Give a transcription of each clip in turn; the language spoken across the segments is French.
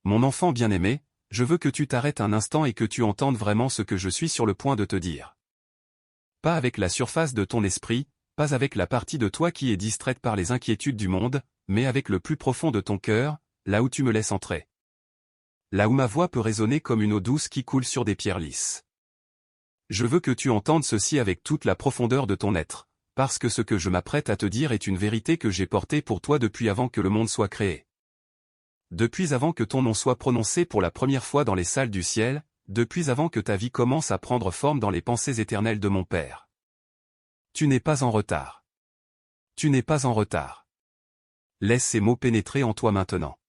Mon enfant bien-aimé, je veux que tu t'arrêtes un instant et que tu entendes vraiment ce que je suis sur le point de te dire. Pas avec la surface de ton esprit, pas avec la partie de toi qui est distraite par les inquiétudes du monde, mais avec le plus profond de ton cœur, là où tu me laisses entrer. Là où ma voix peut résonner comme une eau douce qui coule sur des pierres lisses. Je veux que tu entendes ceci avec toute la profondeur de ton être, parce que ce que je m'apprête à te dire est une vérité que j'ai portée pour toi depuis avant que le monde soit créé. Depuis avant que ton nom soit prononcé pour la première fois dans les salles du ciel, depuis avant que ta vie commence à prendre forme dans les pensées éternelles de mon Père. Tu n'es pas en retard. Tu n'es pas en retard. Laisse ces mots pénétrer en toi maintenant.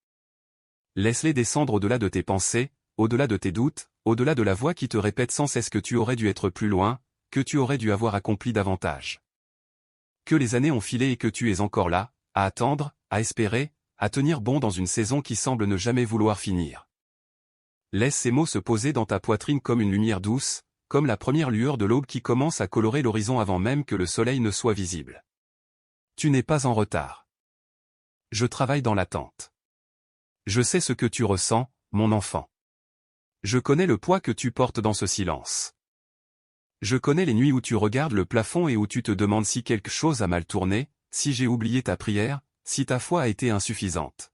Laisse-les descendre au-delà de tes pensées, au-delà de tes doutes, au-delà de la voix qui te répète sans cesse que tu aurais dû être plus loin, que tu aurais dû avoir accompli davantage. Que les années ont filé et que tu es encore là, à attendre, à espérer, à tenir bon dans une saison qui semble ne jamais vouloir finir. Laisse ces mots se poser dans ta poitrine comme une lumière douce, comme la première lueur de l'aube qui commence à colorer l'horizon avant même que le soleil ne soit visible. Tu n'es pas en retard. Je travaille dans l'attente. Je sais ce que tu ressens, mon enfant. Je connais le poids que tu portes dans ce silence. Je connais les nuits où tu regardes le plafond et où tu te demandes si quelque chose a mal tourné, si j'ai oublié ta prière, si ta foi a été insuffisante.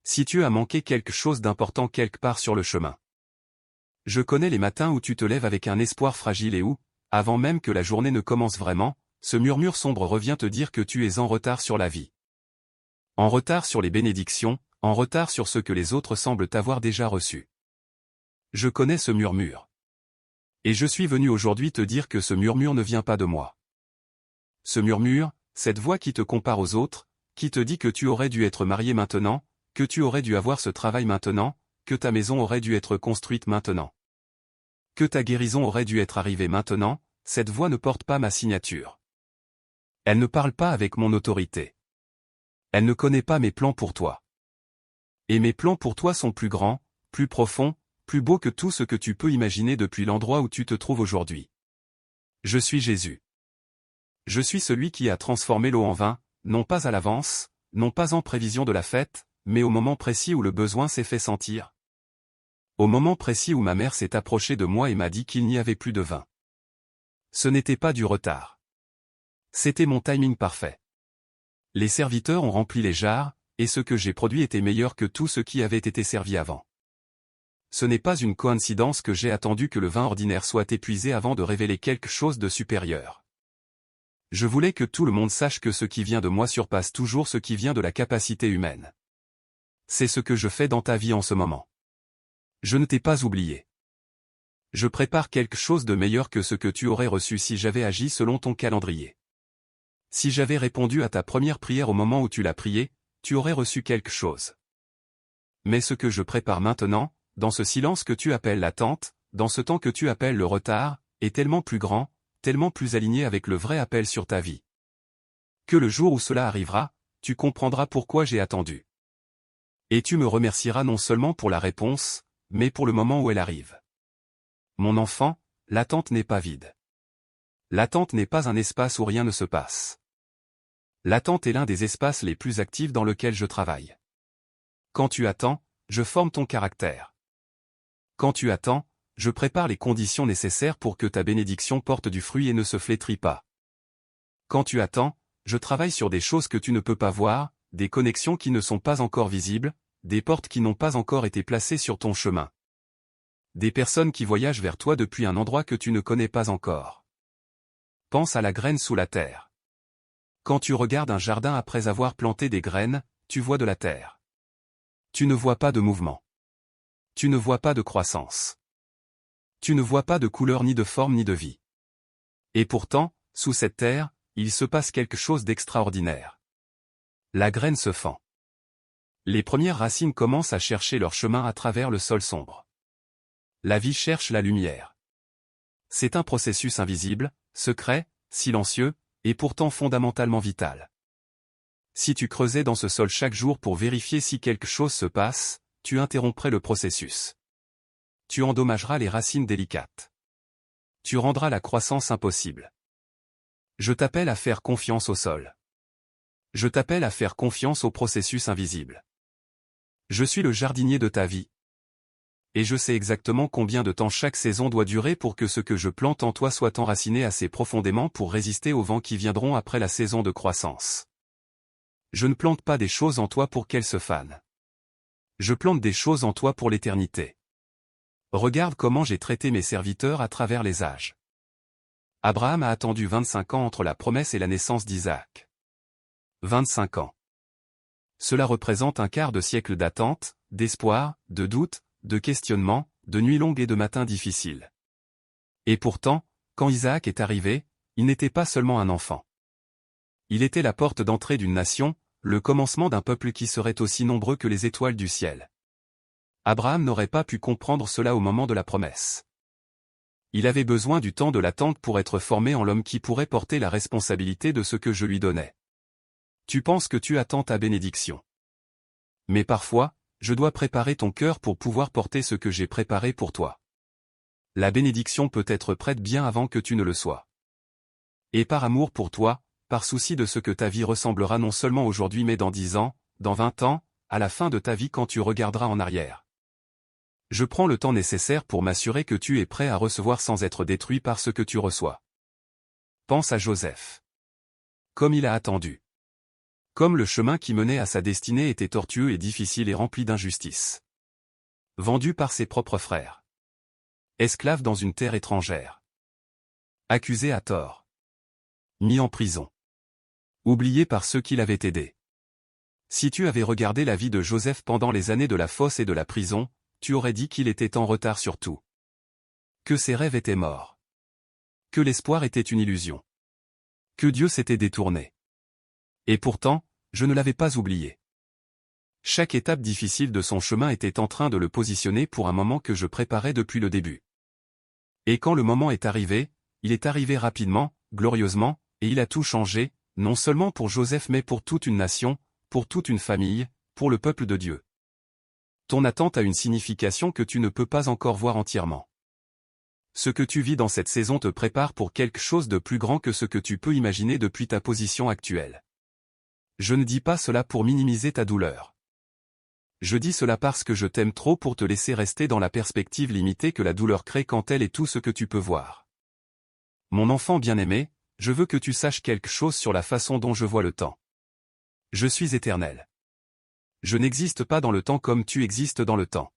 Si tu as manqué quelque chose d'important quelque part sur le chemin. Je connais les matins où tu te lèves avec un espoir fragile et où, avant même que la journée ne commence vraiment, ce murmure sombre revient te dire que tu es en retard sur la vie. En retard sur les bénédictions, en retard sur ce que les autres semblent avoir déjà reçu. Je connais ce murmure. Et je suis venu aujourd'hui te dire que ce murmure ne vient pas de moi. Ce murmure, cette voix qui te compare aux autres, qui te dit que tu aurais dû être marié maintenant, que tu aurais dû avoir ce travail maintenant, que ta maison aurait dû être construite maintenant. Que ta guérison aurait dû être arrivée maintenant, cette voix ne porte pas ma signature. Elle ne parle pas avec mon autorité. Elle ne connaît pas mes plans pour toi. Et mes plans pour toi sont plus grands, plus profonds, plus beaux que tout ce que tu peux imaginer depuis l'endroit où tu te trouves aujourd'hui. Je suis Jésus. Je suis celui qui a transformé l'eau en vin, non pas à l'avance, non pas en prévision de la fête, mais au moment précis où le besoin s'est fait sentir. Au moment précis où ma mère s'est approchée de moi et m'a dit qu'il n'y avait plus de vin. Ce n'était pas du retard. C'était mon timing parfait. Les serviteurs ont rempli les jarres, et ce que j'ai produit était meilleur que tout ce qui avait été servi avant. Ce n'est pas une coïncidence que j'ai attendu que le vin ordinaire soit épuisé avant de révéler quelque chose de supérieur. Je voulais que tout le monde sache que ce qui vient de moi surpasse toujours ce qui vient de la capacité humaine. C'est ce que je fais dans ta vie en ce moment. Je ne t'ai pas oublié. Je prépare quelque chose de meilleur que ce que tu aurais reçu si j'avais agi selon ton calendrier. Si j'avais répondu à ta première prière au moment où tu l'as priée, tu aurais reçu quelque chose. Mais ce que je prépare maintenant, dans ce silence que tu appelles l'attente, dans ce temps que tu appelles le retard, est tellement plus grand, tellement plus aligné avec le vrai appel sur ta vie. Que le jour où cela arrivera, tu comprendras pourquoi j'ai attendu. Et tu me remercieras non seulement pour la réponse, mais pour le moment où elle arrive. Mon enfant, l'attente n'est pas vide. L'attente n'est pas un espace où rien ne se passe. L'attente est l'un des espaces les plus actifs dans lequel je travaille. Quand tu attends, je forme ton caractère. Quand tu attends, je prépare les conditions nécessaires pour que ta bénédiction porte du fruit et ne se flétrit pas. Quand tu attends, je travaille sur des choses que tu ne peux pas voir, des connexions qui ne sont pas encore visibles, des portes qui n'ont pas encore été placées sur ton chemin. Des personnes qui voyagent vers toi depuis un endroit que tu ne connais pas encore. Pense à la graine sous la terre. Quand tu regardes un jardin après avoir planté des graines, tu vois de la terre. Tu ne vois pas de mouvement. Tu ne vois pas de croissance. Tu ne vois pas de couleur ni de forme ni de vie. Et pourtant, sous cette terre, il se passe quelque chose d'extraordinaire. La graine se fend. Les premières racines commencent à chercher leur chemin à travers le sol sombre. La vie cherche la lumière. C'est un processus invisible, secret, silencieux, et pourtant fondamentalement vital. Si tu creusais dans ce sol chaque jour pour vérifier si quelque chose se passe, tu interromprais le processus. Tu endommageras les racines délicates. Tu rendras la croissance impossible. Je t'appelle à faire confiance au sol. Je t'appelle à faire confiance au processus invisible. Je suis le jardinier de ta vie. Et je sais exactement combien de temps chaque saison doit durer pour que ce que je plante en toi soit enraciné assez profondément pour résister aux vents qui viendront après la saison de croissance. Je ne plante pas des choses en toi pour qu'elles se fanent. Je plante des choses en toi pour l'éternité. Regarde comment j'ai traité mes serviteurs à travers les âges. Abraham a attendu 25 ans entre la promesse et la naissance d'Isaac. 25 ans. Cela représente un quart de siècle d'attente, d'espoir, de doute, de questionnement, de nuits longues et de matins difficiles. Et pourtant, quand Isaac est arrivé, il n'était pas seulement un enfant. Il était la porte d'entrée d'une nation, le commencement d'un peuple qui serait aussi nombreux que les étoiles du ciel. Abraham n'aurait pas pu comprendre cela au moment de la promesse. Il avait besoin du temps de l'attente pour être formé en l'homme qui pourrait porter la responsabilité de ce que je lui donnais. Tu penses que tu attends ta bénédiction. Mais parfois, je dois préparer ton cœur pour pouvoir porter ce que j'ai préparé pour toi. La bénédiction peut être prête bien avant que tu ne le sois. Et par amour pour toi, par souci de ce que ta vie ressemblera non seulement aujourd'hui mais dans 10 ans, dans 20 ans, à la fin de ta vie quand tu regarderas en arrière. Je prends le temps nécessaire pour m'assurer que tu es prêt à recevoir sans être détruit par ce que tu reçois. Pense à Joseph. Comme il a attendu. Comme le chemin qui menait à sa destinée était tortueux et difficile et rempli d'injustice. Vendu par ses propres frères. Esclave dans une terre étrangère. Accusé à tort. Mis en prison. Oublié par ceux qui l'avaient aidé. Si tu avais regardé la vie de Joseph pendant les années de la fosse et de la prison, tu aurais dit qu'il était en retard sur tout. Que ses rêves étaient morts. Que l'espoir était une illusion. Que Dieu s'était détourné. Et pourtant, je ne l'avais pas oublié. Chaque étape difficile de son chemin était en train de le positionner pour un moment que je préparais depuis le début. Et quand le moment est arrivé, il est arrivé rapidement, glorieusement, et il a tout changé, non seulement pour Joseph mais pour toute une nation, pour toute une famille, pour le peuple de Dieu. Ton attente a une signification que tu ne peux pas encore voir entièrement. Ce que tu vis dans cette saison te prépare pour quelque chose de plus grand que ce que tu peux imaginer depuis ta position actuelle. Je ne dis pas cela pour minimiser ta douleur. Je dis cela parce que je t'aime trop pour te laisser rester dans la perspective limitée que la douleur crée quand elle est tout ce que tu peux voir. Mon enfant bien-aimé, je veux que tu saches quelque chose sur la façon dont je vois le temps. Je suis éternel. Je n'existe pas dans le temps comme tu existes dans le temps.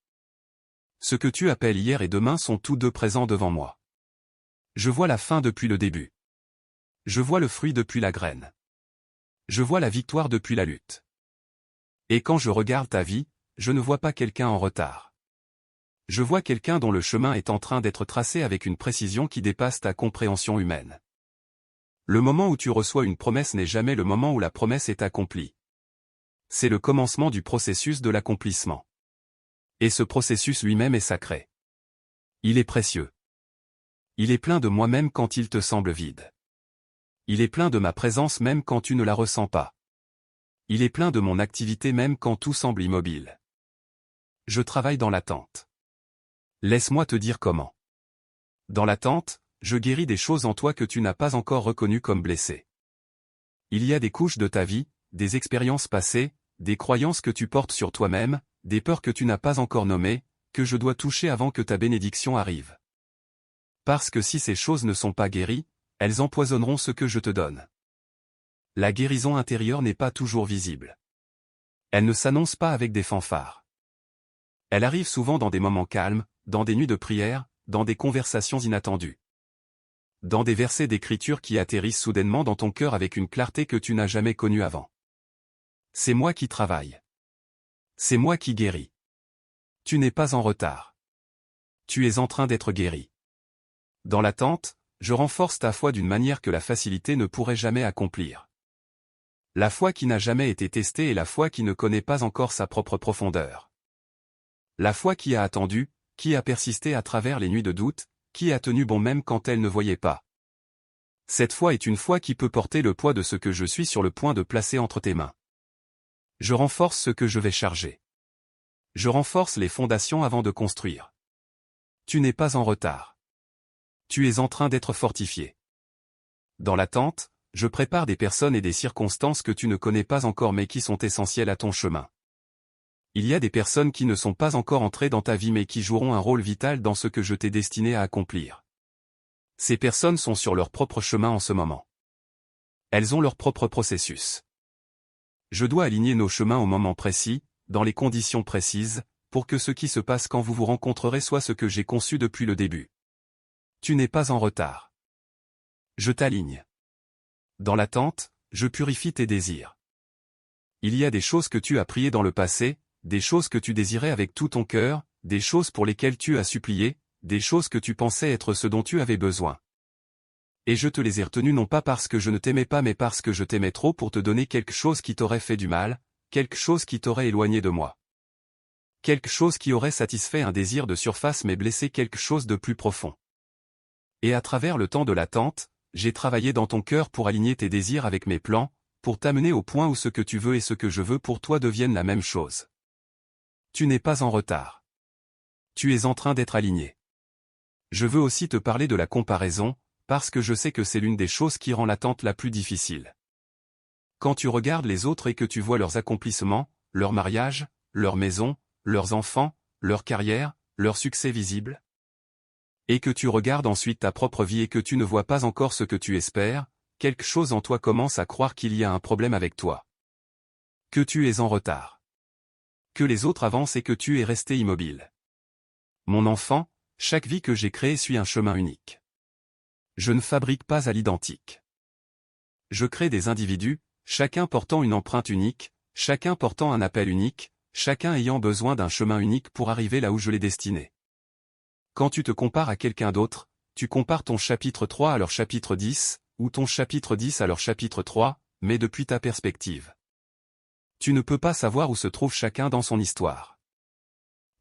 Ce que tu appelles hier et demain sont tous deux présents devant moi. Je vois la fin depuis le début. Je vois le fruit depuis la graine. Je vois la victoire depuis la lutte. Et quand je regarde ta vie, je ne vois pas quelqu'un en retard. Je vois quelqu'un dont le chemin est en train d'être tracé avec une précision qui dépasse ta compréhension humaine. Le moment où tu reçois une promesse n'est jamais le moment où la promesse est accomplie. C'est le commencement du processus de l'accomplissement. Et ce processus lui-même est sacré. Il est précieux. Il est plein de moi-même quand il te semble vide. Il est plein de ma présence même quand tu ne la ressens pas. Il est plein de mon activité même quand tout semble immobile. Je travaille dans l'attente. Laisse-moi te dire comment. Dans l'attente, je guéris des choses en toi que tu n'as pas encore reconnues comme blessées. Il y a des couches de ta vie, des expériences passées, des croyances que tu portes sur toi-même, des peurs que tu n'as pas encore nommées, que je dois toucher avant que ta bénédiction arrive. Parce que si ces choses ne sont pas guéries, elles empoisonneront ce que je te donne. La guérison intérieure n'est pas toujours visible. Elle ne s'annonce pas avec des fanfares. Elle arrive souvent dans des moments calmes, dans des nuits de prière, dans des conversations inattendues. Dans des versets d'écriture qui atterrissent soudainement dans ton cœur avec une clarté que tu n'as jamais connue avant. C'est moi qui travaille. C'est moi qui guéris. Tu n'es pas en retard. Tu es en train d'être guéri. Dans l'attente, je renforce ta foi d'une manière que la facilité ne pourrait jamais accomplir. La foi qui n'a jamais été testée est la foi qui ne connaît pas encore sa propre profondeur. La foi qui a attendu, qui a persisté à travers les nuits de doute, qui a tenu bon même quand elle ne voyait pas. Cette foi est une foi qui peut porter le poids de ce que je suis sur le point de placer entre tes mains. Je renforce ce que je vais charger. Je renforce les fondations avant de construire. Tu n'es pas en retard. Tu es en train d'être fortifié. Dans l'attente, je prépare des personnes et des circonstances que tu ne connais pas encore mais qui sont essentielles à ton chemin. Il y a des personnes qui ne sont pas encore entrées dans ta vie mais qui joueront un rôle vital dans ce que je t'ai destiné à accomplir. Ces personnes sont sur leur propre chemin en ce moment. Elles ont leur propre processus. Je dois aligner nos chemins au moment précis, dans les conditions précises, pour que ce qui se passe quand vous vous rencontrerez soit ce que j'ai conçu depuis le début. Tu n'es pas en retard. Je t'aligne. Dans l'attente, je purifie tes désirs. Il y a des choses que tu as priées dans le passé, des choses que tu désirais avec tout ton cœur, des choses pour lesquelles tu as supplié, des choses que tu pensais être ce dont tu avais besoin. Et je te les ai retenues non pas parce que je ne t'aimais pas mais parce que je t'aimais trop pour te donner quelque chose qui t'aurait fait du mal, quelque chose qui t'aurait éloigné de moi. Quelque chose qui aurait satisfait un désir de surface mais blessé quelque chose de plus profond. Et à travers le temps de l'attente, j'ai travaillé dans ton cœur pour aligner tes désirs avec mes plans, pour t'amener au point où ce que tu veux et ce que je veux pour toi deviennent la même chose. Tu n'es pas en retard. Tu es en train d'être aligné. Je veux aussi te parler de la comparaison, parce que je sais que c'est l'une des choses qui rend l'attente la plus difficile. Quand tu regardes les autres et que tu vois leurs accomplissements, leur mariage, leur maison, leurs enfants, leur carrière, leur succès visible, et que tu regardes ensuite ta propre vie et que tu ne vois pas encore ce que tu espères, quelque chose en toi commence à croire qu'il y a un problème avec toi. Que tu es en retard. Que les autres avancent et que tu es resté immobile. Mon enfant, chaque vie que j'ai créée suit un chemin unique. Je ne fabrique pas à l'identique. Je crée des individus, chacun portant une empreinte unique, chacun portant un appel unique, chacun ayant besoin d'un chemin unique pour arriver là où je l'ai destiné. Quand tu te compares à quelqu'un d'autre, tu compares ton chapitre 3 à leur chapitre 10, ou ton chapitre 10 à leur chapitre 3, mais depuis ta perspective. Tu ne peux pas savoir où se trouve chacun dans son histoire.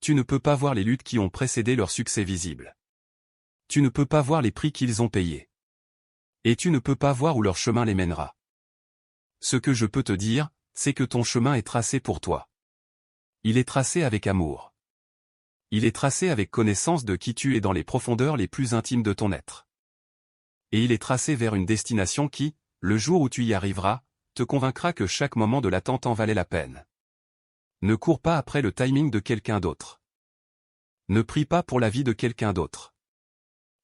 Tu ne peux pas voir les luttes qui ont précédé leur succès visible. Tu ne peux pas voir les prix qu'ils ont payés. Et tu ne peux pas voir où leur chemin les mènera. Ce que je peux te dire, c'est que ton chemin est tracé pour toi. Il est tracé avec amour. Il est tracé avec connaissance de qui tu es dans les profondeurs les plus intimes de ton être. Et il est tracé vers une destination qui, le jour où tu y arriveras, te convaincra que chaque moment de l'attente en valait la peine. Ne cours pas après le timing de quelqu'un d'autre. Ne prie pas pour la vie de quelqu'un d'autre.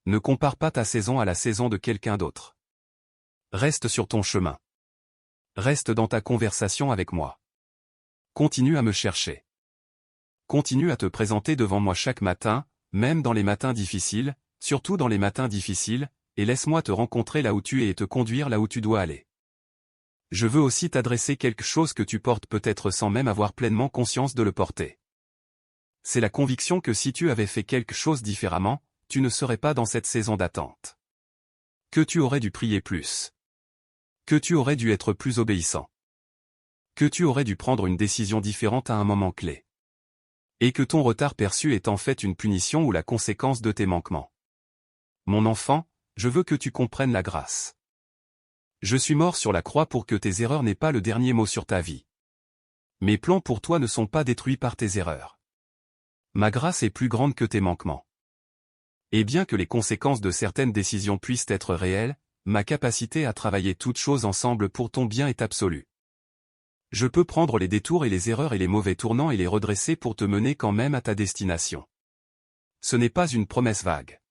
Ne compare pas ta saison à la saison de quelqu'un d'autre. Reste sur ton chemin. Reste dans ta conversation avec moi. Continue à me chercher. Continue à te présenter devant moi chaque matin, même dans les matins difficiles, surtout dans les matins difficiles, et laisse-moi te rencontrer là où tu es et te conduire là où tu dois aller. Je veux aussi t'adresser quelque chose que tu portes peut-être sans même avoir pleinement conscience de le porter. C'est la conviction que si tu avais fait quelque chose différemment, tu ne serais pas dans cette saison d'attente. Que tu aurais dû prier plus. Que tu aurais dû être plus obéissant. Que tu aurais dû prendre une décision différente à un moment clé. Et que ton retard perçu est en fait une punition ou la conséquence de tes manquements. Mon enfant, je veux que tu comprennes la grâce. Je suis mort sur la croix pour que tes erreurs n'aient pas le dernier mot sur ta vie. Mes plans pour toi ne sont pas détruits par tes erreurs. Ma grâce est plus grande que tes manquements. Et bien que les conséquences de certaines décisions puissent être réelles, ma capacité à travailler toutes choses ensemble pour ton bien est absolue. Je peux prendre les détours et les erreurs et les mauvais tournants et les redresser pour te mener quand même à ta destination. Ce n'est pas une promesse vague.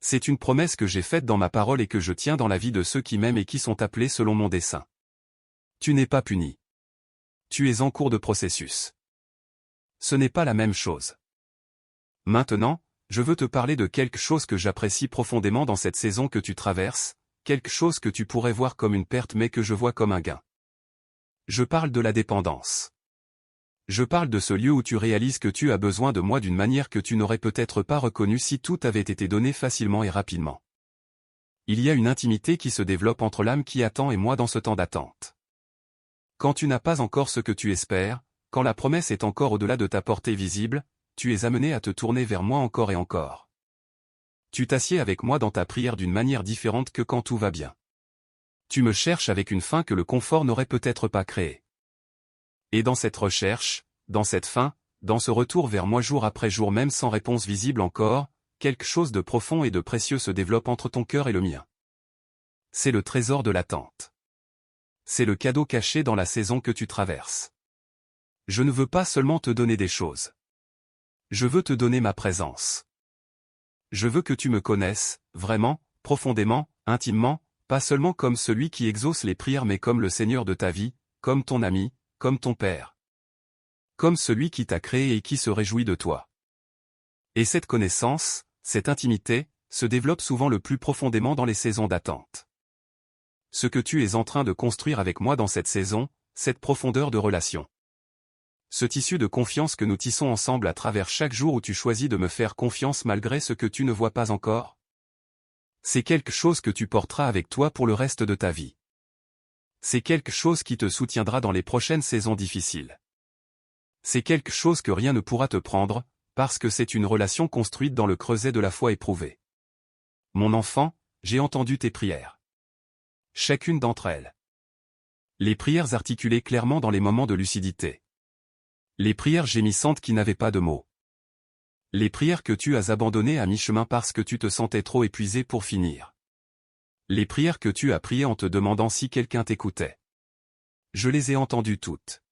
C'est une promesse que j'ai faite dans ma parole et que je tiens dans la vie de ceux qui m'aiment et qui sont appelés selon mon dessein. Tu n'es pas puni. Tu es en cours de processus. Ce n'est pas la même chose. Maintenant, je veux te parler de quelque chose que j'apprécie profondément dans cette saison que tu traverses, quelque chose que tu pourrais voir comme une perte mais que je vois comme un gain. Je parle de la dépendance. Je parle de ce lieu où tu réalises que tu as besoin de moi d'une manière que tu n'aurais peut-être pas reconnue si tout avait été donné facilement et rapidement. Il y a une intimité qui se développe entre l'âme qui attend et moi dans ce temps d'attente. Quand tu n'as pas encore ce que tu espères, quand la promesse est encore au-delà de ta portée visible, tu es amené à te tourner vers moi encore et encore. Tu t'assieds avec moi dans ta prière d'une manière différente que quand tout va bien. Tu me cherches avec une faim que le confort n'aurait peut-être pas créée. Et dans cette recherche, dans cette faim, dans ce retour vers moi jour après jour même sans réponse visible encore, quelque chose de profond et de précieux se développe entre ton cœur et le mien. C'est le trésor de l'attente. C'est le cadeau caché dans la saison que tu traverses. Je ne veux pas seulement te donner des choses. Je veux te donner ma présence. Je veux que tu me connaisses, vraiment, profondément, intimement, pas seulement comme celui qui exauce les prières mais comme le Seigneur de ta vie, comme ton ami, comme ton Père. Comme celui qui t'a créé et qui se réjouit de toi. Et cette connaissance, cette intimité, se développe souvent le plus profondément dans les saisons d'attente. Ce que tu es en train de construire avec moi dans cette saison, cette profondeur de relation. Ce tissu de confiance que nous tissons ensemble à travers chaque jour où tu choisis de me faire confiance malgré ce que tu ne vois pas encore. C'est quelque chose que tu porteras avec toi pour le reste de ta vie. C'est quelque chose qui te soutiendra dans les prochaines saisons difficiles. C'est quelque chose que rien ne pourra te prendre, parce que c'est une relation construite dans le creuset de la foi éprouvée. Mon enfant, j'ai entendu tes prières. Chacune d'entre elles. Les prières articulées clairement dans les moments de lucidité. Les prières gémissantes qui n'avaient pas de mots. Les prières que tu as abandonnées à mi-chemin parce que tu te sentais trop épuisé pour finir. Les prières que tu as priées en te demandant si quelqu'un t'écoutait. Je les ai entendues toutes.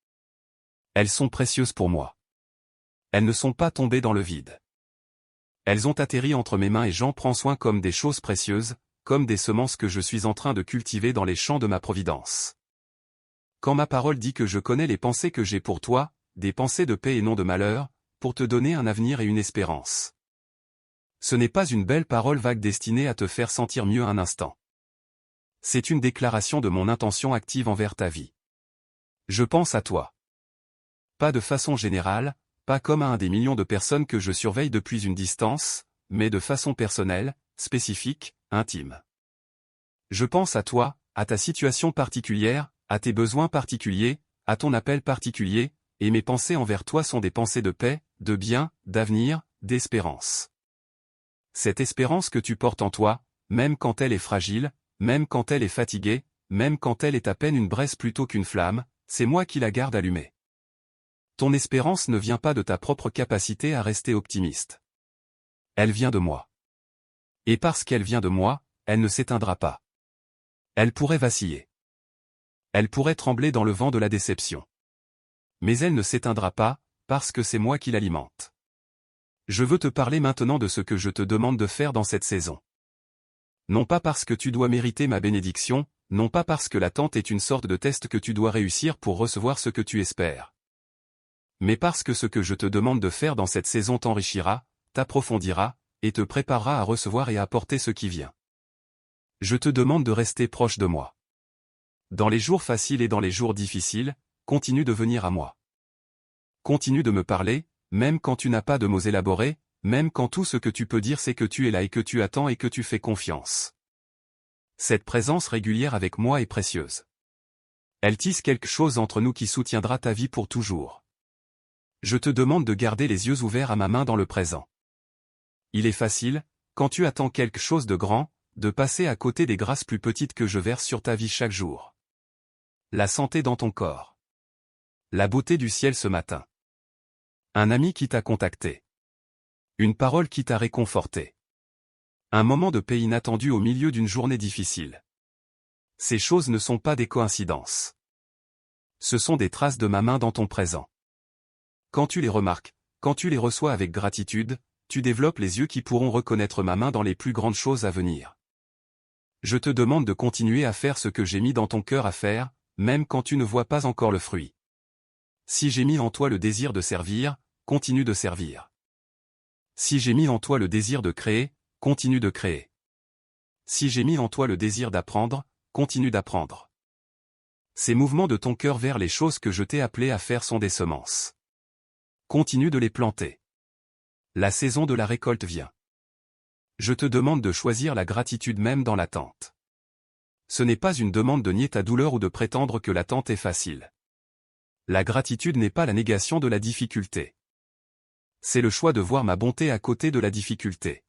Elles sont précieuses pour moi. Elles ne sont pas tombées dans le vide. Elles ont atterri entre mes mains et j'en prends soin comme des choses précieuses, comme des semences que je suis en train de cultiver dans les champs de ma providence. Quand ma parole dit que je connais les pensées que j'ai pour toi, des pensées de paix et non de malheur, pour te donner un avenir et une espérance. Ce n'est pas une belle parole vague destinée à te faire sentir mieux un instant. C'est une déclaration de mon intention active envers ta vie. Je pense à toi. Pas de façon générale, pas comme à un des millions de personnes que je surveille depuis une distance, mais de façon personnelle, spécifique, intime. Je pense à toi, à ta situation particulière, à tes besoins particuliers, à ton appel particulier, et mes pensées envers toi sont des pensées de paix, de bien, d'avenir, d'espérance. Cette espérance que tu portes en toi, même quand elle est fragile, même quand elle est fatiguée, même quand elle est à peine une braise plutôt qu'une flamme, c'est moi qui la garde allumée. Ton espérance ne vient pas de ta propre capacité à rester optimiste. Elle vient de moi. Et parce qu'elle vient de moi, elle ne s'éteindra pas. Elle pourrait vaciller. Elle pourrait trembler dans le vent de la déception. Mais elle ne s'éteindra pas, parce que c'est moi qui l'alimente. Je veux te parler maintenant de ce que je te demande de faire dans cette saison. Non pas parce que tu dois mériter ma bénédiction, non pas parce que l'attente est une sorte de test que tu dois réussir pour recevoir ce que tu espères. Mais parce que ce que je te demande de faire dans cette saison t'enrichira, t'approfondira, et te préparera à recevoir et à apporter ce qui vient. Je te demande de rester proche de moi. Dans les jours faciles et dans les jours difficiles, continue de venir à moi. Continue de me parler, même quand tu n'as pas de mots élaborés, même quand tout ce que tu peux dire c'est que tu es là et que tu attends et que tu fais confiance. Cette présence régulière avec moi est précieuse. Elle tisse quelque chose entre nous qui soutiendra ta vie pour toujours. Je te demande de garder les yeux ouverts à ma main dans le présent. Il est facile, quand tu attends quelque chose de grand, de passer à côté des grâces plus petites que je verse sur ta vie chaque jour. La santé dans ton corps. La beauté du ciel ce matin. Un ami qui t'a contacté. Une parole qui t'a réconforté. Un moment de paix inattendu au milieu d'une journée difficile. Ces choses ne sont pas des coïncidences. Ce sont des traces de ma main dans ton présent. Quand tu les remarques, quand tu les reçois avec gratitude, tu développes les yeux qui pourront reconnaître ma main dans les plus grandes choses à venir. Je te demande de continuer à faire ce que j'ai mis dans ton cœur à faire, même quand tu ne vois pas encore le fruit. Si j'ai mis en toi le désir de servir, continue de servir. Si j'ai mis en toi le désir de créer, continue de créer. Si j'ai mis en toi le désir d'apprendre, continue d'apprendre. Ces mouvements de ton cœur vers les choses que je t'ai appelé à faire sont des semences. Continue de les planter. La saison de la récolte vient. Je te demande de choisir la gratitude même dans l'attente. Ce n'est pas une demande de nier ta douleur ou de prétendre que l'attente est facile. La gratitude n'est pas la négation de la difficulté. C'est le choix de voir ma bonté à côté de la difficulté.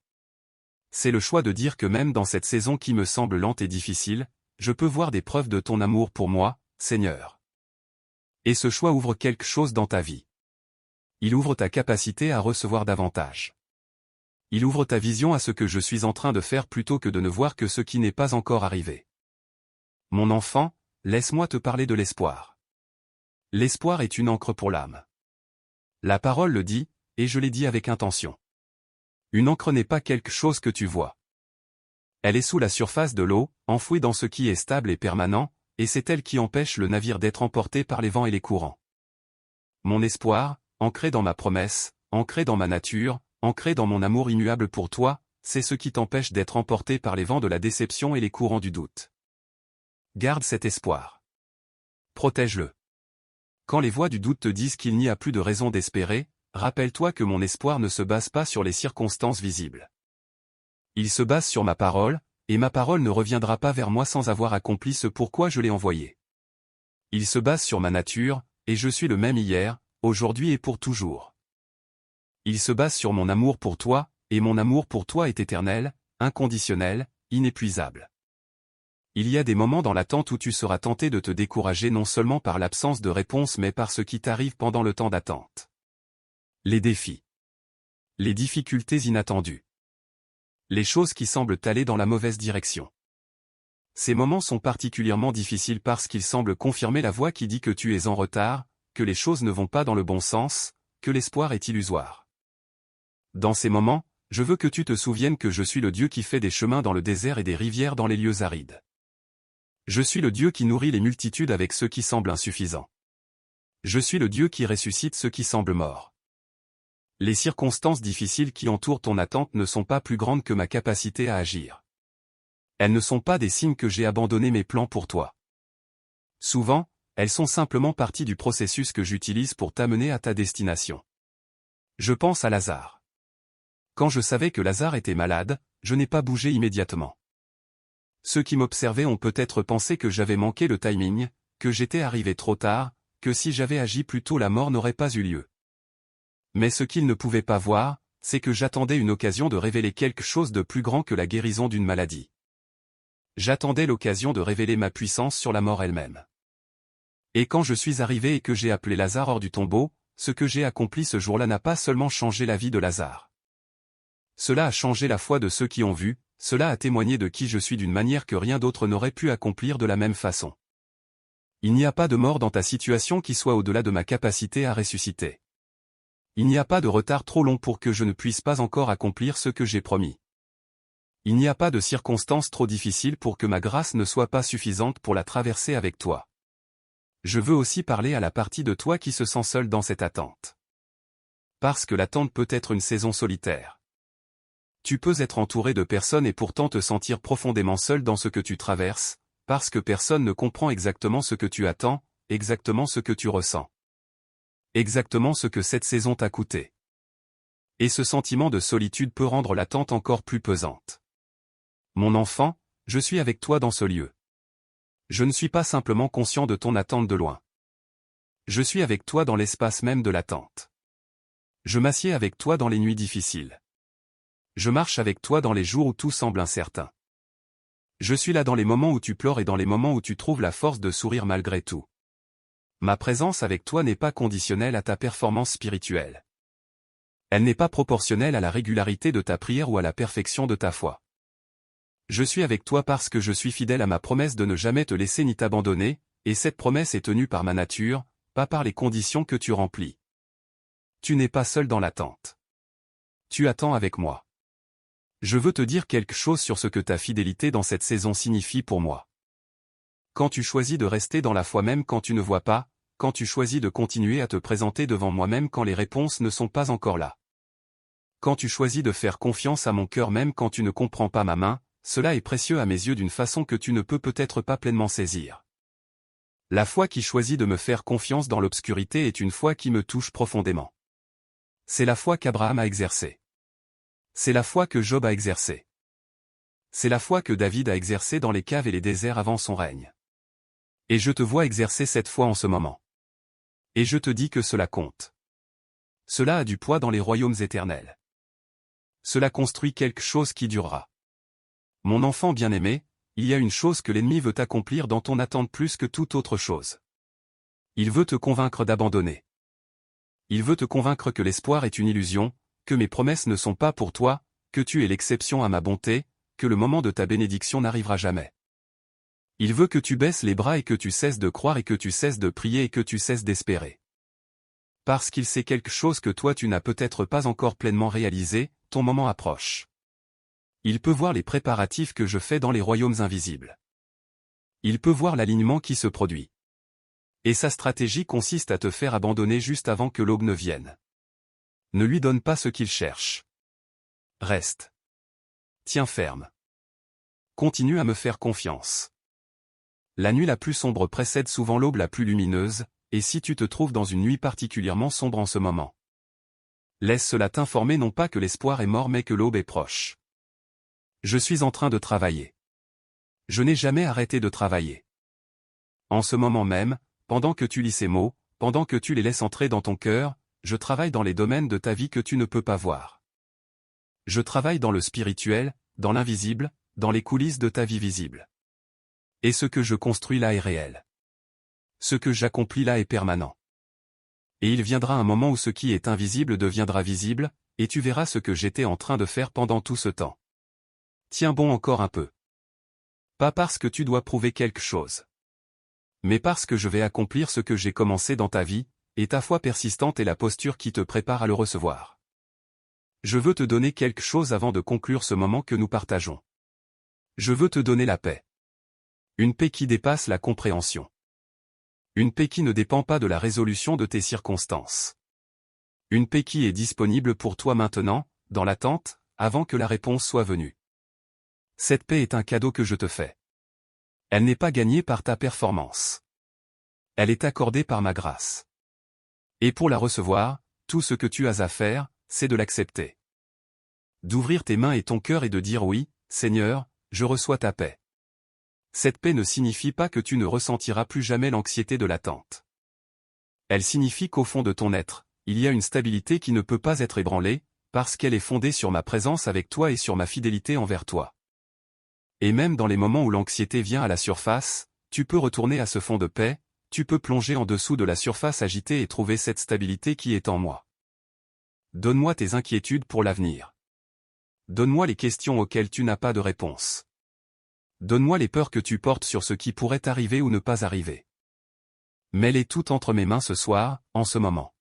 C'est le choix de dire que même dans cette saison qui me semble lente et difficile, je peux voir des preuves de ton amour pour moi, Seigneur. Et ce choix ouvre quelque chose dans ta vie. Il ouvre ta capacité à recevoir davantage. Il ouvre ta vision à ce que je suis en train de faire plutôt que de ne voir que ce qui n'est pas encore arrivé. Mon enfant, laisse-moi te parler de l'espoir. L'espoir est une encre pour l'âme. La parole le dit, et je l'ai dit avec intention. Une encre n'est pas quelque chose que tu vois. Elle est sous la surface de l'eau, enfouie dans ce qui est stable et permanent, et c'est elle qui empêche le navire d'être emporté par les vents et les courants. Mon espoir, ancré dans ma promesse, ancré dans ma nature, ancré dans mon amour immuable pour toi, c'est ce qui t'empêche d'être emporté par les vents de la déception et les courants du doute. Garde cet espoir. Protège-le. Quand les voix du doute te disent qu'il n'y a plus de raison d'espérer, rappelle-toi que mon espoir ne se base pas sur les circonstances visibles. Il se base sur ma parole, et ma parole ne reviendra pas vers moi sans avoir accompli ce pourquoi je l'ai envoyé. Il se base sur ma nature, et je suis le même hier, aujourd'hui et pour toujours. Il se base sur mon amour pour toi, et mon amour pour toi est éternel, inconditionnel, inépuisable. Il y a des moments dans l'attente où tu seras tenté de te décourager non seulement par l'absence de réponse mais par ce qui t'arrive pendant le temps d'attente. Les défis. Les difficultés inattendues. Les choses qui semblent aller dans la mauvaise direction. Ces moments sont particulièrement difficiles parce qu'ils semblent confirmer la voix qui dit que tu es en retard, que les choses ne vont pas dans le bon sens, que l'espoir est illusoire. Dans ces moments, je veux que tu te souviennes que je suis le Dieu qui fait des chemins dans le désert et des rivières dans les lieux arides. Je suis le Dieu qui nourrit les multitudes avec ceux qui semblent insuffisants. Je suis le Dieu qui ressuscite ceux qui semblent morts. Les circonstances difficiles qui entourent ton attente ne sont pas plus grandes que ma capacité à agir. Elles ne sont pas des signes que j'ai abandonné mes plans pour toi. Souvent, elles sont simplement partie du processus que j'utilise pour t'amener à ta destination. Je pense à Lazare. Quand je savais que Lazare était malade, je n'ai pas bougé immédiatement. Ceux qui m'observaient ont peut-être pensé que j'avais manqué le timing, que j'étais arrivé trop tard, que si j'avais agi plus tôt la mort n'aurait pas eu lieu. Mais ce qu'ils ne pouvaient pas voir, c'est que j'attendais une occasion de révéler quelque chose de plus grand que la guérison d'une maladie. J'attendais l'occasion de révéler ma puissance sur la mort elle-même. Et quand je suis arrivé et que j'ai appelé Lazare hors du tombeau, ce que j'ai accompli ce jour-là n'a pas seulement changé la vie de Lazare. Cela a changé la foi de ceux qui ont vu, cela a témoigné de qui je suis d'une manière que rien d'autre n'aurait pu accomplir de la même façon. Il n'y a pas de mort dans ta situation qui soit au-delà de ma capacité à ressusciter. Il n'y a pas de retard trop long pour que je ne puisse pas encore accomplir ce que j'ai promis. Il n'y a pas de circonstances trop difficiles pour que ma grâce ne soit pas suffisante pour la traverser avec toi. Je veux aussi parler à la partie de toi qui se sent seule dans cette attente. Parce que l'attente peut être une saison solitaire. Tu peux être entouré de personnes et pourtant te sentir profondément seul dans ce que tu traverses, parce que personne ne comprend exactement ce que tu attends, exactement ce que tu ressens. Exactement ce que cette saison t'a coûté. Et ce sentiment de solitude peut rendre l'attente encore plus pesante. Mon enfant, je suis avec toi dans ce lieu. Je ne suis pas simplement conscient de ton attente de loin. Je suis avec toi dans l'espace même de l'attente. Je m'assieds avec toi dans les nuits difficiles. Je marche avec toi dans les jours où tout semble incertain. Je suis là dans les moments où tu pleures et dans les moments où tu trouves la force de sourire malgré tout. Ma présence avec toi n'est pas conditionnelle à ta performance spirituelle. Elle n'est pas proportionnelle à la régularité de ta prière ou à la perfection de ta foi. Je suis avec toi parce que je suis fidèle à ma promesse de ne jamais te laisser ni t'abandonner, et cette promesse est tenue par ma nature, pas par les conditions que tu remplis. Tu n'es pas seul dans l'attente. Tu attends avec moi. Je veux te dire quelque chose sur ce que ta fidélité dans cette saison signifie pour moi. Quand tu choisis de rester dans la foi même quand tu ne vois pas, quand tu choisis de continuer à te présenter devant moi même quand les réponses ne sont pas encore là. Quand tu choisis de faire confiance à mon cœur même quand tu ne comprends pas ma main, cela est précieux à mes yeux d'une façon que tu ne peux peut-être pas pleinement saisir. La foi qui choisit de me faire confiance dans l'obscurité est une foi qui me touche profondément. C'est la foi qu'Abraham a exercée. C'est la foi que Job a exercée. C'est la foi que David a exercée dans les caves et les déserts avant son règne. Et je te vois exercer cette foi en ce moment. Et je te dis que cela compte. Cela a du poids dans les royaumes éternels. Cela construit quelque chose qui durera. Mon enfant bien-aimé, il y a une chose que l'ennemi veut accomplir dans ton attente plus que toute autre chose. Il veut te convaincre d'abandonner. Il veut te convaincre que l'espoir est une illusion, que mes promesses ne sont pas pour toi, que tu es l'exception à ma bonté, que le moment de ta bénédiction n'arrivera jamais. Il veut que tu baisses les bras et que tu cesses de croire et que tu cesses de prier et que tu cesses d'espérer. Parce qu'il sait quelque chose que toi tu n'as peut-être pas encore pleinement réalisé, ton moment approche. Il peut voir les préparatifs que je fais dans les royaumes invisibles. Il peut voir l'alignement qui se produit. Et sa stratégie consiste à te faire abandonner juste avant que l'aube ne vienne. Ne lui donne pas ce qu'il cherche. Reste. Tiens ferme. Continue à me faire confiance. La nuit la plus sombre précède souvent l'aube la plus lumineuse, et si tu te trouves dans une nuit particulièrement sombre en ce moment, laisse cela t'informer non pas que l'espoir est mort mais que l'aube est proche. Je suis en train de travailler. Je n'ai jamais arrêté de travailler. En ce moment même, pendant que tu lis ces mots, pendant que tu les laisses entrer dans ton cœur, je travaille dans les domaines de ta vie que tu ne peux pas voir. Je travaille dans le spirituel, dans l'invisible, dans les coulisses de ta vie visible. Et ce que je construis là est réel. Ce que j'accomplis là est permanent. Et il viendra un moment où ce qui est invisible deviendra visible, et tu verras ce que j'étais en train de faire pendant tout ce temps. Tiens bon encore un peu. Pas parce que tu dois prouver quelque chose, mais parce que je vais accomplir ce que j'ai commencé dans ta vie, et ta foi persistante est la posture qui te prépare à le recevoir. Je veux te donner quelque chose avant de conclure ce moment que nous partageons. Je veux te donner la paix. Une paix qui dépasse la compréhension. Une paix qui ne dépend pas de la résolution de tes circonstances. Une paix qui est disponible pour toi maintenant, dans l'attente, avant que la réponse soit venue. Cette paix est un cadeau que je te fais. Elle n'est pas gagnée par ta performance. Elle est accordée par ma grâce. Et pour la recevoir, tout ce que tu as à faire, c'est de l'accepter. D'ouvrir tes mains et ton cœur et de dire oui, Seigneur, je reçois ta paix. Cette paix ne signifie pas que tu ne ressentiras plus jamais l'anxiété de l'attente. Elle signifie qu'au fond de ton être, il y a une stabilité qui ne peut pas être ébranlée, parce qu'elle est fondée sur ma présence avec toi et sur ma fidélité envers toi. Et même dans les moments où l'anxiété vient à la surface, tu peux retourner à ce fond de paix, tu peux plonger en dessous de la surface agitée et trouver cette stabilité qui est en moi. Donne-moi tes inquiétudes pour l'avenir. Donne-moi les questions auxquelles tu n'as pas de réponse. Donne-moi les peurs que tu portes sur ce qui pourrait arriver ou ne pas arriver. Mets-les toutes entre mes mains ce soir, en ce moment.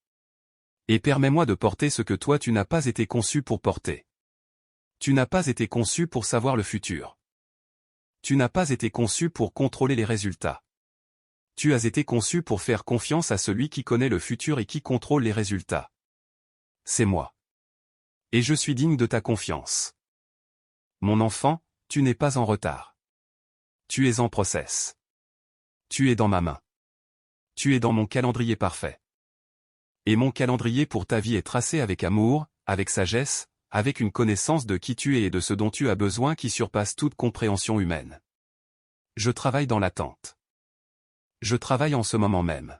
Et permets-moi de porter ce que toi tu n'as pas été conçu pour porter. Tu n'as pas été conçu pour savoir le futur. Tu n'as pas été conçu pour contrôler les résultats. Tu as été conçu pour faire confiance à celui qui connaît le futur et qui contrôle les résultats. C'est moi. Et je suis digne de ta confiance. Mon enfant, tu n'es pas en retard. Tu es en process. Tu es dans ma main. Tu es dans mon calendrier parfait. Et mon calendrier pour ta vie est tracé avec amour, avec sagesse, avec une connaissance de qui tu es et de ce dont tu as besoin qui surpasse toute compréhension humaine. Je travaille dans l'attente. Je travaille en ce moment même.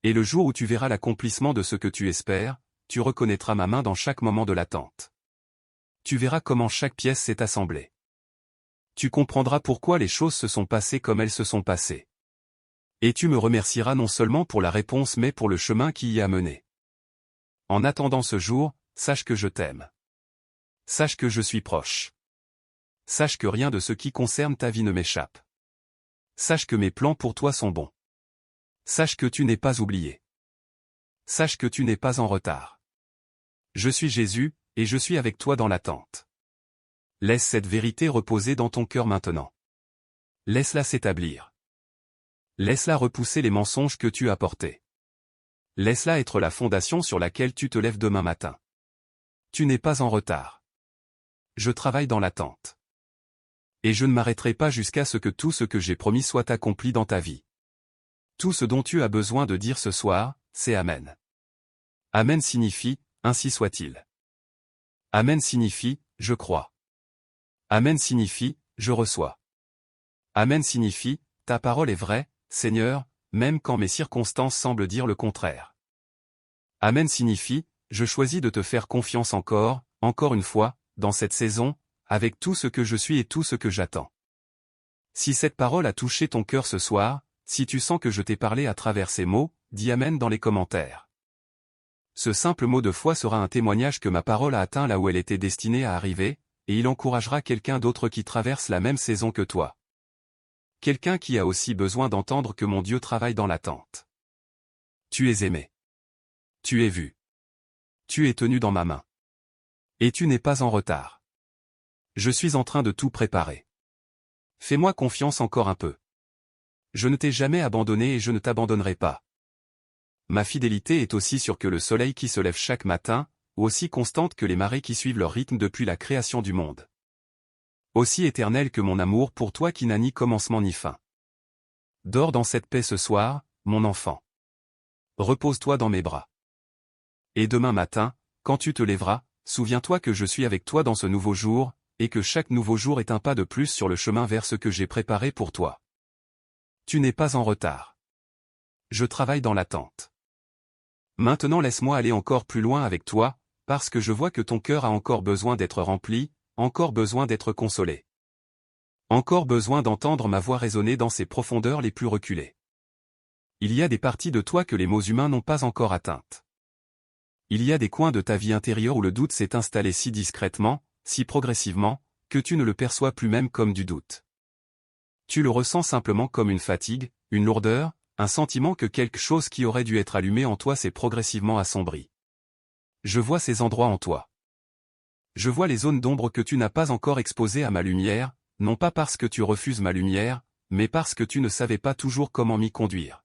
Et le jour où tu verras l'accomplissement de ce que tu espères, tu reconnaîtras ma main dans chaque moment de l'attente. Tu verras comment chaque pièce s'est assemblée. Tu comprendras pourquoi les choses se sont passées comme elles se sont passées. Et tu me remercieras non seulement pour la réponse mais pour le chemin qui y a mené. En attendant ce jour, sache que je t'aime. Sache que je suis proche. Sache que rien de ce qui concerne ta vie ne m'échappe. Sache que mes plans pour toi sont bons. Sache que tu n'es pas oublié. Sache que tu n'es pas en retard. Je suis Jésus, et je suis avec toi dans l'attente. Laisse cette vérité reposer dans ton cœur maintenant. Laisse-la s'établir. Laisse-la repousser les mensonges que tu as portés. Laisse-la être la fondation sur laquelle tu te lèves demain matin. Tu n'es pas en retard. Je travaille dans l'attente. Et je ne m'arrêterai pas jusqu'à ce que tout ce que j'ai promis soit accompli dans ta vie. Tout ce dont tu as besoin de dire ce soir, c'est Amen. Amen signifie, ainsi soit-il. Amen signifie, je crois. Amen signifie, je reçois. Amen signifie, ta parole est vraie, Seigneur, même quand mes circonstances semblent dire le contraire. Amen signifie, je choisis de te faire confiance encore une fois, dans cette saison, avec tout ce que je suis et tout ce que j'attends. Si cette parole a touché ton cœur ce soir, si tu sens que je t'ai parlé à travers ces mots, dis Amen dans les commentaires. Ce simple mot de foi sera un témoignage que ma parole a atteint là où elle était destinée à arriver, et il encouragera quelqu'un d'autre qui traverse la même saison que toi. quelqu'un qui a aussi besoin d'entendre que mon Dieu travaille dans l'attente. Tu es aimé. Tu es vu. Tu es tenu dans ma main. Et tu n'es pas en retard. Je suis en train de tout préparer. Fais-moi confiance encore un peu. Je ne t'ai jamais abandonné et je ne t'abandonnerai pas. Ma fidélité est aussi sûre que le soleil qui se lève chaque matin, ou aussi constante que les marées qui suivent leur rythme depuis la création du monde. Aussi éternel que mon amour pour toi qui n'a ni commencement ni fin. Dors dans cette paix ce soir, mon enfant. Repose-toi dans mes bras. Et demain matin, quand tu te lèveras, souviens-toi que je suis avec toi dans ce nouveau jour, et que chaque nouveau jour est un pas de plus sur le chemin vers ce que j'ai préparé pour toi. Tu n'es pas en retard. Je travaille dans l'attente. Maintenant laisse-moi aller encore plus loin avec toi, parce que je vois que ton cœur a encore besoin d'être rempli, encore besoin d'être consolé. Encore besoin d'entendre ma voix résonner dans ses profondeurs les plus reculées. Il y a des parties de toi que les mots humains n'ont pas encore atteintes. Il y a des coins de ta vie intérieure où le doute s'est installé si discrètement, si progressivement, que tu ne le perçois plus même comme du doute. Tu le ressens simplement comme une fatigue, une lourdeur, un sentiment que quelque chose qui aurait dû être allumé en toi s'est progressivement assombri. Je vois ces endroits en toi. Je vois les zones d'ombre que tu n'as pas encore exposées à ma lumière, non pas parce que tu refuses ma lumière, mais parce que tu ne savais pas toujours comment m'y conduire.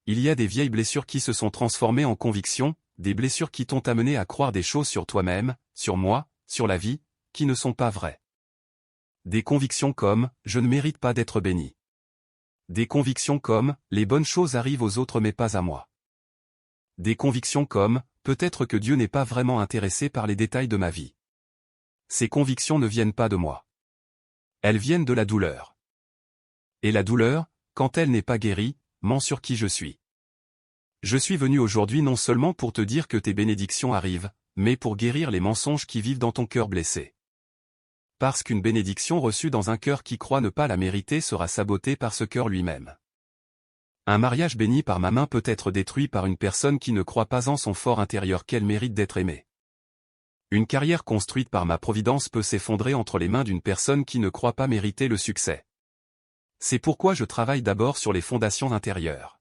Il y a des vieilles blessures qui se sont transformées en convictions, des blessures qui t'ont amené à croire des choses sur toi-même, sur moi, sur la vie, qui ne sont pas vraies. Des convictions comme « je ne mérite pas d'être béni ». Des convictions comme « les bonnes choses arrivent aux autres mais pas à moi ». Des convictions comme « peut-être que Dieu n'est pas vraiment intéressé par les détails de ma vie ». Ces convictions ne viennent pas de moi. Elles viennent de la douleur. Et la douleur, quand elle n'est pas guérie, ment sur qui je suis. Je suis venu aujourd'hui non seulement pour te dire que tes bénédictions arrivent, mais pour guérir les mensonges qui vivent dans ton cœur blessé. Parce qu'une bénédiction reçue dans un cœur qui croit ne pas la mériter sera sabotée par ce cœur lui-même. Un mariage béni par ma main peut être détruit par une personne qui ne croit pas en son fort intérieur qu'elle mérite d'être aimée. Une carrière construite par ma providence peut s'effondrer entre les mains d'une personne qui ne croit pas mériter le succès. C'est pourquoi je travaille d'abord sur les fondations intérieures.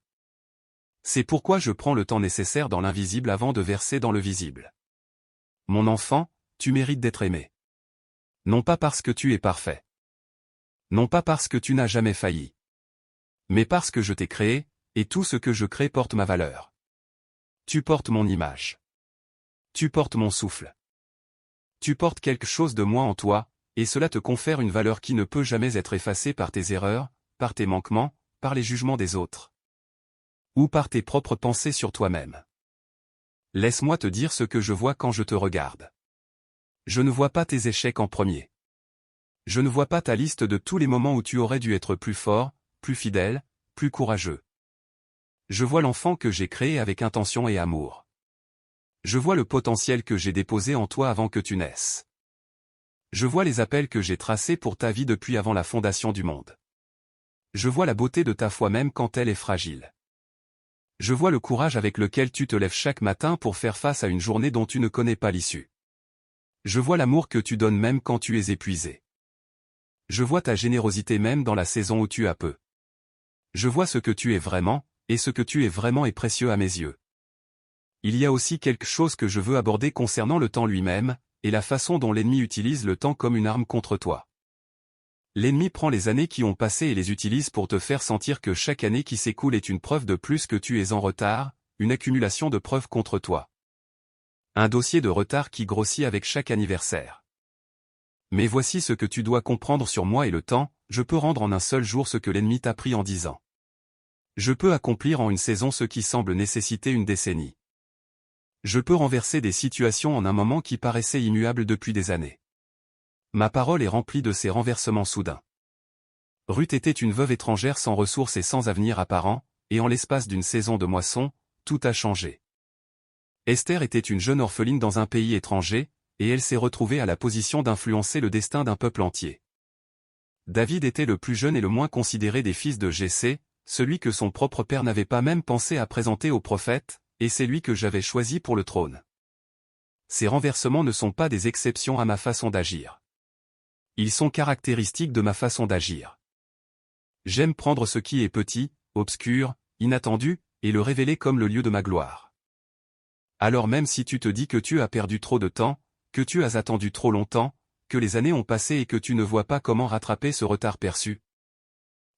C'est pourquoi je prends le temps nécessaire dans l'invisible avant de verser dans le visible. Mon enfant, tu mérites d'être aimé. Non pas parce que tu es parfait. Non pas parce que tu n'as jamais failli. Mais parce que je t'ai créé, et tout ce que je crée porte ma valeur. Tu portes mon image. Tu portes mon souffle. Tu portes quelque chose de moi en toi, et cela te confère une valeur qui ne peut jamais être effacée par tes erreurs, par tes manquements, par les jugements des autres. Ou par tes propres pensées sur toi-même. Laisse-moi te dire ce que je vois quand je te regarde. Je ne vois pas tes échecs en premier. Je ne vois pas ta liste de tous les moments où tu aurais dû être plus fort, plus fidèle, plus courageux. Je vois l'enfant que j'ai créé avec intention et amour. Je vois le potentiel que j'ai déposé en toi avant que tu naisses. Je vois les appels que j'ai tracés pour ta vie depuis avant la fondation du monde. Je vois la beauté de ta foi même quand elle est fragile. Je vois le courage avec lequel tu te lèves chaque matin pour faire face à une journée dont tu ne connais pas l'issue. Je vois l'amour que tu donnes même quand tu es épuisé. Je vois ta générosité même dans la saison où tu as peu. Je vois ce que tu es vraiment, et ce que tu es vraiment est précieux à mes yeux. Il y a aussi quelque chose que je veux aborder concernant le temps lui-même, et la façon dont l'ennemi utilise le temps comme une arme contre toi. L'ennemi prend les années qui ont passé et les utilise pour te faire sentir que chaque année qui s'écoule est une preuve de plus que tu es en retard, une accumulation de preuves contre toi. Un dossier de retard qui grossit avec chaque anniversaire. Mais voici ce que tu dois comprendre sur moi et le temps, je peux rendre en un seul jour ce que l'ennemi t'a pris en 10 ans. Je peux accomplir en une saison ce qui semble nécessiter une décennie. Je peux renverser des situations en un moment qui paraissaient immuables depuis des années. Ma parole est remplie de ces renversements soudains. Ruth était une veuve étrangère sans ressources et sans avenir apparent, et en l'espace d'une saison de moisson, tout a changé. Esther était une jeune orpheline dans un pays étranger, et elle s'est retrouvée à la position d'influencer le destin d'un peuple entier. David était le plus jeune et le moins considéré des fils de Jessé, celui que son propre père n'avait pas même pensé à présenter au prophète, et c'est lui que j'avais choisi pour le trône. Ces renversements ne sont pas des exceptions à ma façon d'agir. Ils sont caractéristiques de ma façon d'agir. J'aime prendre ce qui est petit, obscur, inattendu, et le révéler comme le lieu de ma gloire. Alors même si tu te dis que tu as perdu trop de temps, que tu as attendu trop longtemps, que les années ont passé et que tu ne vois pas comment rattraper ce retard perçu,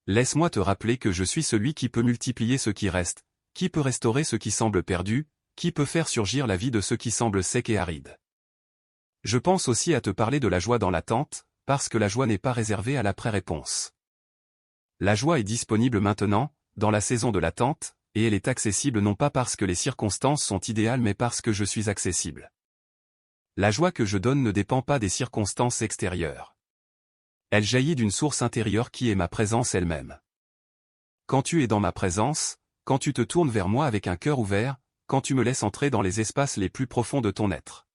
laisse-moi te rappeler que je suis celui qui peut multiplier ce qui reste, qui peut restaurer ce qui semble perdu, qui peut faire surgir la vie de ce qui semble sec et aride. Je pense aussi à te parler de la joie dans l'attente, parce que la joie n'est pas réservée à l'après-réponse. La joie est disponible maintenant, dans la saison de l'attente, et elle est accessible non pas parce que les circonstances sont idéales mais parce que je suis accessible. La joie que je donne ne dépend pas des circonstances extérieures. Elle jaillit d'une source intérieure qui est ma présence elle-même. Quand tu es dans ma présence, quand tu te tournes vers moi avec un cœur ouvert, quand tu me laisses entrer dans les espaces les plus profonds de ton être,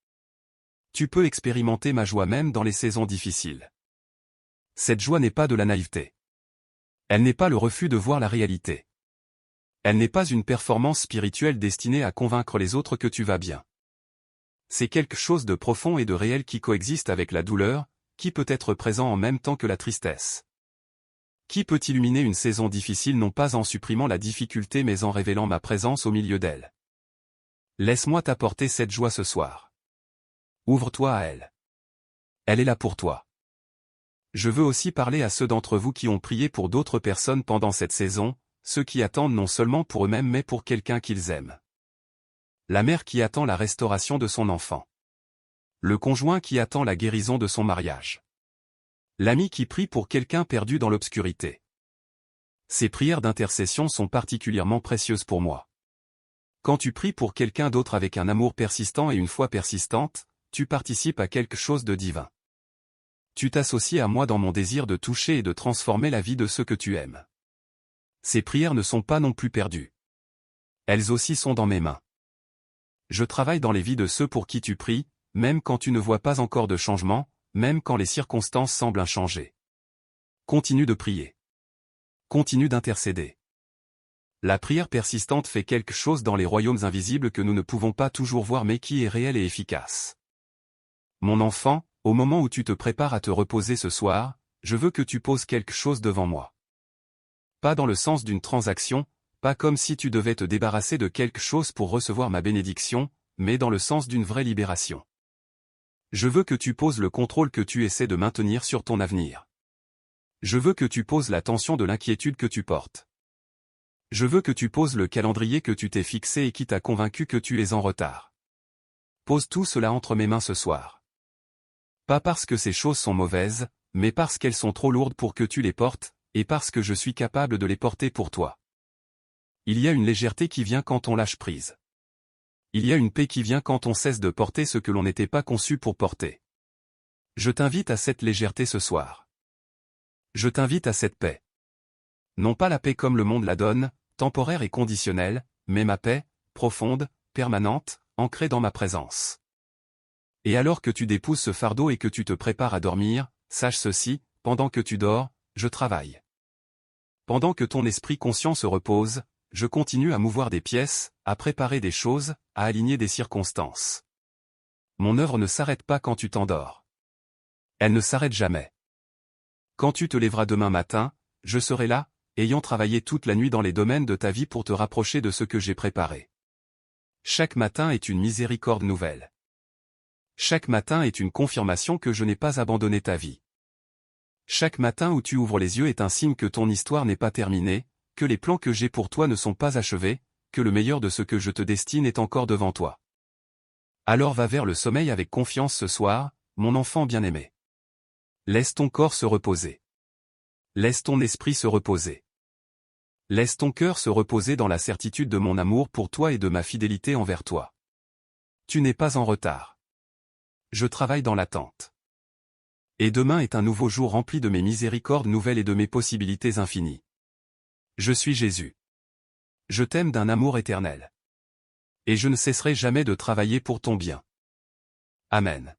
tu peux expérimenter ma joie même dans les saisons difficiles. Cette joie n'est pas de la naïveté. Elle n'est pas le refus de voir la réalité. Elle n'est pas une performance spirituelle destinée à convaincre les autres que tu vas bien. C'est quelque chose de profond et de réel qui coexiste avec la douleur, qui peut être présent en même temps que la tristesse. Qui peut illuminer une saison difficile non pas en supprimant la difficulté mais en révélant ma présence au milieu d'elle. Laisse-moi t'apporter cette joie ce soir. Ouvre-toi à elle. Elle est là pour toi. Je veux aussi parler à ceux d'entre vous qui ont prié pour d'autres personnes pendant cette saison, ceux qui attendent non seulement pour eux-mêmes mais pour quelqu'un qu'ils aiment. La mère qui attend la restauration de son enfant. Le conjoint qui attend la guérison de son mariage. L'ami qui prie pour quelqu'un perdu dans l'obscurité. Ces prières d'intercession sont particulièrement précieuses pour moi. Quand tu pries pour quelqu'un d'autre avec un amour persistant et une foi persistante, tu participes à quelque chose de divin. Tu t'associes à moi dans mon désir de toucher et de transformer la vie de ceux que tu aimes. Ces prières ne sont pas non plus perdues. Elles aussi sont dans mes mains. Je travaille dans les vies de ceux pour qui tu pries, même quand tu ne vois pas encore de changement, même quand les circonstances semblent inchangées. Continue de prier. Continue d'intercéder. La prière persistante fait quelque chose dans les royaumes invisibles que nous ne pouvons pas toujours voir mais qui est réel et efficace. Mon enfant, au moment où tu te prépares à te reposer ce soir, je veux que tu poses quelque chose devant moi. Pas dans le sens d'une transaction, pas comme si tu devais te débarrasser de quelque chose pour recevoir ma bénédiction, mais dans le sens d'une vraie libération. Je veux que tu poses le contrôle que tu essaies de maintenir sur ton avenir. Je veux que tu poses la tension de l'inquiétude que tu portes. Je veux que tu poses le calendrier que tu t'es fixé et qui t'a convaincu que tu es en retard. Pose tout cela entre mes mains ce soir. Pas parce que ces choses sont mauvaises, mais parce qu'elles sont trop lourdes pour que tu les portes, et parce que je suis capable de les porter pour toi. Il y a une légèreté qui vient quand on lâche prise. Il y a une paix qui vient quand on cesse de porter ce que l'on n'était pas conçu pour porter. Je t'invite à cette légèreté ce soir. Je t'invite à cette paix. Non pas la paix comme le monde la donne, temporaire et conditionnelle, mais ma paix, profonde, permanente, ancrée dans ma présence. Et alors que tu dépouses ce fardeau et que tu te prépares à dormir, sache ceci, pendant que tu dors, je travaille. Pendant que ton esprit conscient se repose, je continue à mouvoir des pièces, à préparer des choses, à aligner des circonstances. Mon œuvre ne s'arrête pas quand tu t'endors. Elle ne s'arrête jamais. Quand tu te lèveras demain matin, je serai là, ayant travaillé toute la nuit dans les domaines de ta vie pour te rapprocher de ce que j'ai préparé. Chaque matin est une miséricorde nouvelle. Chaque matin est une confirmation que je n'ai pas abandonné ta vie. Chaque matin où tu ouvres les yeux est un signe que ton histoire n'est pas terminée, que les plans que j'ai pour toi ne sont pas achevés, que le meilleur de ce que je te destine est encore devant toi. Alors va vers le sommeil avec confiance ce soir, mon enfant bien-aimé. Laisse ton corps se reposer. Laisse ton esprit se reposer. Laisse ton cœur se reposer dans la certitude de mon amour pour toi et de ma fidélité envers toi. Tu n'es pas en retard. Je travaille dans l'attente. Et demain est un nouveau jour rempli de mes miséricordes nouvelles et de mes possibilités infinies. Je suis Jésus. Je t'aime d'un amour éternel. Et je ne cesserai jamais de travailler pour ton bien. Amen.